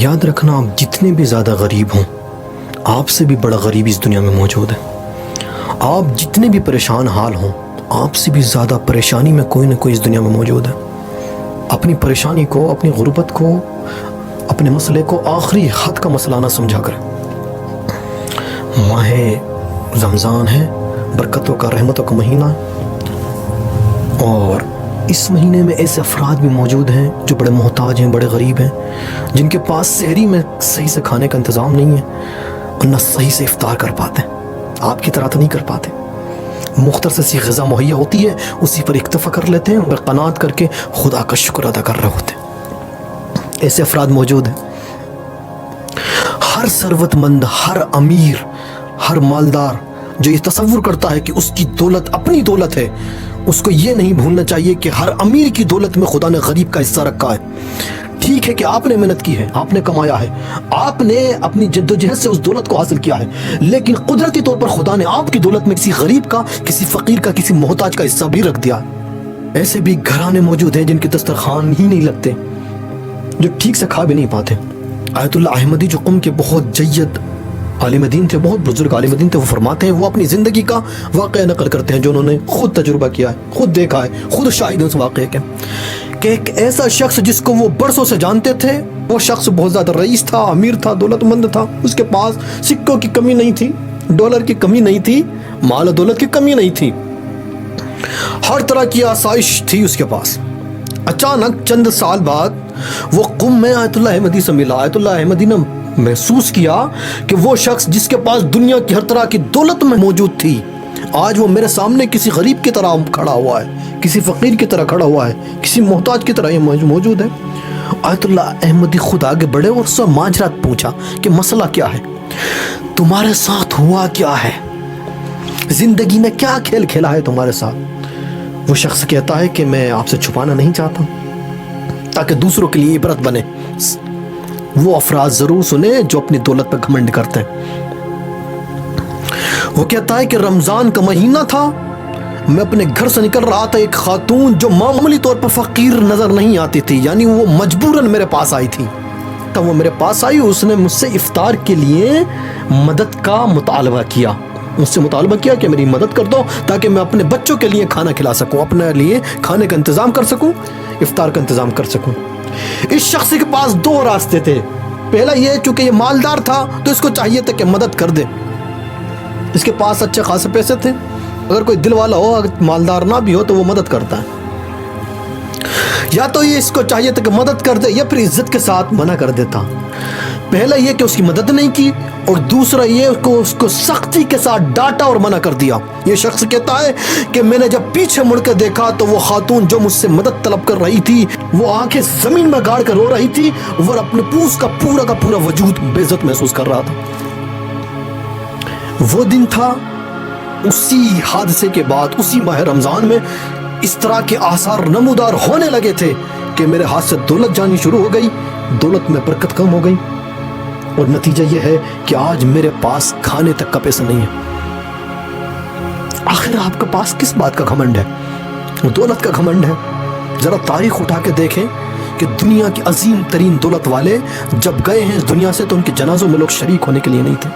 یاد رکھنا، آپ جتنے بھی زیادہ غریب ہوں، آپ سے بھی بڑا غریب اس دنیا میں موجود ہے۔ آپ جتنے بھی پریشان حال ہوں، آپ سے بھی زیادہ پریشانی میں کوئی نہ کوئی اس دنیا میں موجود ہے۔ اپنی پریشانی کو، اپنی غربت کو، اپنے مسئلے کو آخری حد کا مسئلہ نہ سمجھا کریں۔ ماہ رمضان ہے، برکتوں کا، رحمتوں کا مہینہ، اور اس مہینے میں ایسے افراد بھی موجود ہیں جو بڑے محتاج ہیں، بڑے غریب ہیں، جن کے پاس سحری میں صحیح سے کھانے کا انتظام نہیں ہے اور نہ صحیح سے افطار کر پاتے ہیں۔ آپ کی طرح تو نہیں کر پاتے، مختصر سی غذا مہیا ہوتی ہے، اسی پر اکتفا کر لیتے ہیں اور قناعت کر کے خدا کا شکر ادا کر رہے ہوتے ہیں۔ ایسے افراد موجود ہیں۔ ہر ثروت مند، ہر امیر، ہر مالدار جو یہ تصور کرتا ہے کہ اس کی دولت اپنی دولت ہے، اس کو یہ نہیں بھولنا چاہیے کہ ہر امیر کی دولت میں خدا نے غریب کا حصہ رکھا ہے۔ ٹھیک ہے کہ آپ نے محنت کی ہے، آپ نے کمایا ہے، آپ نے اپنی جدوجہد سے اس دولت کو حاصل کیا ہے، لیکن قدرتی طور پر خدا نے آپ کی دولت میں کسی غریب کا، کسی فقیر کا، کسی محتاج کا حصہ بھی رکھ دیا۔ ایسے بھی گھرانے موجود ہیں جن کے دسترخوان ہی نہیں لگتے، جو ٹھیک سے کھا بھی نہیں پاتے۔ آیت اللہ احمدی جو قم کے بہت جید عالم دین تھے، بہت بزرگ عالم دین تھے، وہ فرماتے ہیں، وہ اپنی زندگی کا واقعہ نقل کرتے ہیں جو انہوں نے خود تجربہ کیا ہے، خود دیکھا ہے، خود شاہد ہیں اس واقعے کے، کہ ایک ایسا شخص جس کو وہ برسوں سے جانتے تھے، وہ شخص بہت زیادہ رئیس تھا، امیر تھا، دولت مند تھا، اس کے پاس سکوں کی کمی نہیں تھی، ڈالر کی کمی نہیں تھی، مال و دولت کی کمی نہیں تھی، ہر طرح کی آسائش تھی اس کے پاس۔ اچانک چند سال بعد وہ قم میں آیت اللہ احمدی سے ملا۔ آیت اللہ احمدی نے محسوس کیا کہ وہ شخص جس کے پاس دنیا کی ہر طرح کی دولت میں موجود تھی، آج وہ میرے سامنے کسی غریب کی طرح کھڑا ہوا ہے، کسی فقیر کی طرح کھڑا ہوا ہے، کسی محتاج کی طرح یہ موجود ہے۔ آیت اللہ احمدی خود آگے بڑھے اور اس سے ماجرات پوچھا کہ مسئلہ کیا ہے، تمہارے ساتھ ہوا کیا ہے، زندگی میں کیا کھیل کھیلا ہے تمہارے ساتھ۔ وہ شخص کہتا ہے کہ میں آپ سے چھپانا نہیں چاہتا تاکہ دوسروں کے لیے عبرت بنے۔ وہ افراد ضرور سنیں جو اپنی دولت پہ گھمنڈ کرتے ہیں۔ وہ کہتا ہے کہ رمضان کا مہینہ تھا، میں اپنے گھر سے نکل رہا تھا، ایک خاتون جو معمولی طور پر فقیر نظر نہیں آتی تھی، یعنی وہ مجبوراً میرے پاس آئی تھی۔ تب وہ میرے پاس آئی، اس نے مجھ سے افطار کے لیے مدد کا مطالبہ کیا، مجھ سے مطالبہ کیا کہ میری مدد کر دو تاکہ میں اپنے بچوں کے لیے کھانا کھلا سکوں، اپنے لیے کھانے کا انتظام کر سکوں، افطار کا انتظام کر سکوں۔ اس شخص کے پاس دو راستے تھے۔ پہلا یہ، چونکہ یہ مالدار تھا تو اس کو چاہیے تھا کہ مدد کر دے، اس کے پاس اچھے خاصے پیسے تھے، اگر کوئی دل والا ہو، اگر مالدار نہ بھی ہو تو وہ مدد کرتا ہے۔ یا تو یہ اس کو چاہیے تھا کہ مدد کر دے، یا پھر عزت کے ساتھ منع کر دیتا۔ پہلا یہ کہ اس کی مدد نہیں کی، اور دوسرا یہ کہ اس کو سختی کے ساتھ ڈانٹا اور منع کر دیا۔ یہ شخص کہتا ہے کہ میں نے جب پیچھے مڑ کے دیکھا تو وہ خاتون جو مجھ سے مدد طلب کر رہی تھی، وہ آنکھیں زمین میں گاڑ کر رو رہی تھی اور اپنے پوس کا پورا وجود بے عزت محسوس کر رہا تھا۔ وہ دن تھا، اسی حادثے کے بعد اسی ماہ رمضان میں اس طرح کے آثار نمودار ہونے لگے تھے کہ میرے ہاتھ سے دولت جانی شروع ہو گئی، دولت میں برکت کم ہو گئی، اور نتیجہ یہ ہے کہ آج میرے پاس کھانے تک کا پیسہ نہیں ہے۔ آخر آپ کے پاس کس بات کا گھمنڈ ہے؟ دولت کا گھمنڈ ہے؟ ذرا تاریخ اٹھا کے دیکھیں کہ دنیا کے عظیم ترین دولت والے جب گئے ہیں اس دنیا سے تو ان کے جنازوں میں لوگ شریک ہونے کے لیے نہیں تھے۔